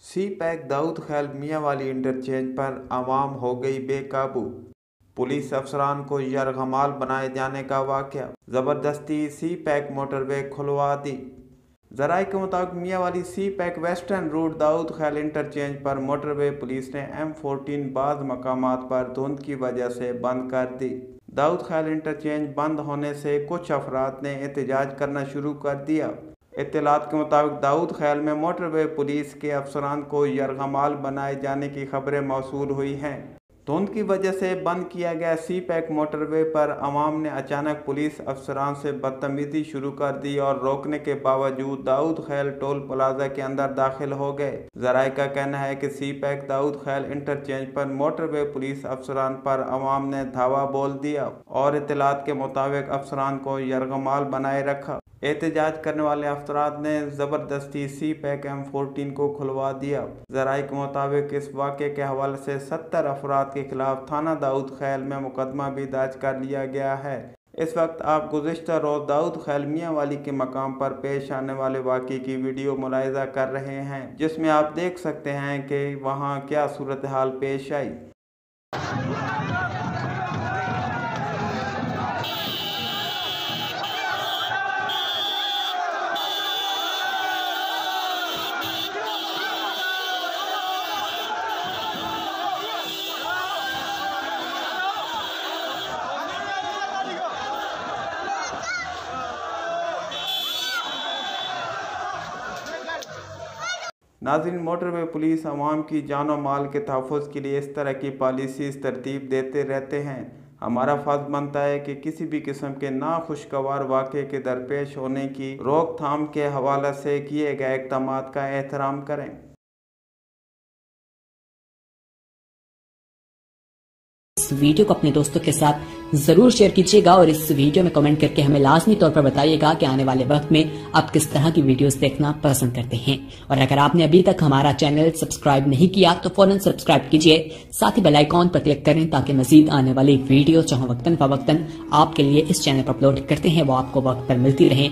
सी pack Dawood खैल Mianwali interchange पर आवाम हो गई बेकाबू। पुलिस अफसरान को यरगमाल बनाए जाने का वाकया। ज़बरदस्ती सी पैक मोटरवे खुलवा दी। ज़राए के मुताबिक मियांवाली सी पैक वेस्टर्न रूट दाऊद खैल इंटरचेंज पर मोटरवे पुलिस ने M14 बाज़ मकामात पर धुंध की वजह से बंद कर दी। दाऊद खैल इंटरचेंज बंद होने से कुछ अफराद ने एहतजाज करना शुरू कर दिया। इत्तलात के मुताबिक दाऊद खैल में मोटरवे पुलिस के अफसरान को यरगमाल बनाए जाने की खबरें मौसूल हुई हैं। धुंध की वजह से बंद किया गया सी पैक मोटरवे पर अवाम ने अचानक पुलिस अफसरान से बदतमीजी शुरू कर दी और रोकने के बावजूद दाऊद खैल टोल प्लाजा के अंदर दाखिल हो गए। ज़राए का कहना है कि सी पैक दाऊद खैल इंटरचेंज पर मोटरवे पुलिस अफसरान पर अवाम ने धावा बोल दिया और इत्तलात के मुताबिक अफसरान को यरगमाल बनाए रखा। एहतजाज करने वाले अफराद ने ज़बरदस्ती सी पैक M14 को खुलवा दिया। ज़राए के मुताबिक इस वाक़े के हवाले से 70 अफराद के खिलाफ थाना दाऊद खैल में मुकदमा भी दर्ज कर लिया गया है। इस वक्त आप गुज़िश्ता रोज़ दाऊद खैल मियांवाली के मकाम पर पेश आने वाले वाक़े की वीडियो मुलाहिज़ा कर रहे हैं, जिसमें आप देख सकते हैं कि वहाँ क्या सूरत हाल पेश आई। नाज़रीन, मोटरवे पुलिस अवाम की जान और माल के तहफ़्फ़ुज़ के लिए इस तरह की पॉलिसीज़ तरतीब देते रहते हैं। हमारा फ़र्ज़ बनता है कि किसी भी किस्म के नाखुशगवार वाक़े के दरपेश होने की रोकथाम के हवाले से किए गए इक़दामात का एहतराम करें। इस वीडियो को अपने दोस्तों के साथ जरूर शेयर कीजिएगा और इस वीडियो में कमेंट करके हमें लाजमी तौर पर बताइएगा कि आने वाले वक्त में आप किस तरह की वीडियोस देखना पसंद करते हैं। और अगर आपने अभी तक हमारा चैनल सब्सक्राइब नहीं किया तो फौरन सब्सक्राइब कीजिए, साथ ही बेल आइकॉन पर क्लिक करें ताकि मजीद आने वाली वीडियो जहां वक्तन फवक्तन आपके लिए इस चैनल पर अपलोड करते हैं वो आपको वक्त पर मिलती रहे।